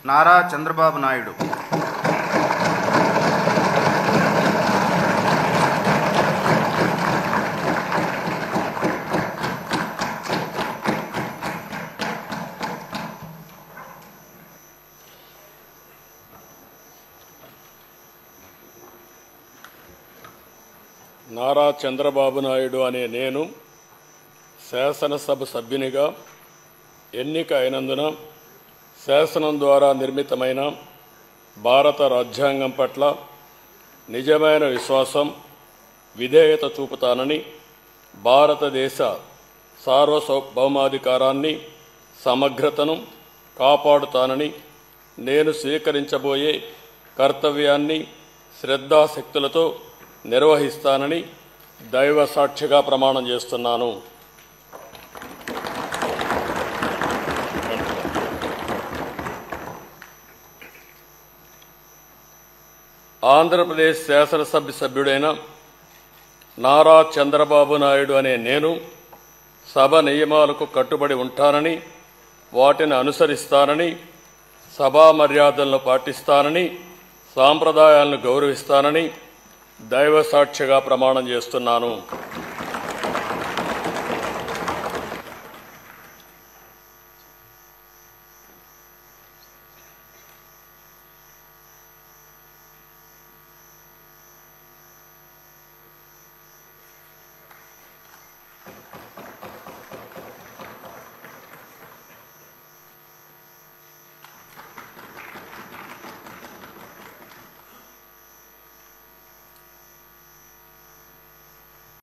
నారా చంద్రబాబు నాయుడు నారా చంద్రబాబు నాయుడు అనే నేను శాసనసభ సభ్యునిగా ఎన్నిక అయినందున శాసనం ద్వారా నిర్మితమైన భారత రాజ్యాంగం పట్ల నిజమైన విశ్వాసం, విధేయత చూపుతానని, భారతదేశ సార్వభౌమాధికారాన్ని, సమగ్రతను కాపాడుతానని, నేను స్వీకరించబోయే కర్తవ్యాన్ని శ్రద్ధాశక్తులతో నిర్వహిస్తానని దైవ సాక్షిగా ప్రమాణం చేస్తున్నాను. ఆంధ్రప్రదేశ్ శాసనసభ సభ్యుడైన నారా చంద్రబాబు నాయుడు అనే నేను సభ నియమాలకు కట్టుబడి ఉంటానని, వాటిని అనుసరిస్తానని, సభా మర్యాదలను పాటిస్తానని, సాంప్రదాయాలను గౌరవిస్తానని దైవ సాక్షిగా ప్రమాణం చేస్తున్నాను.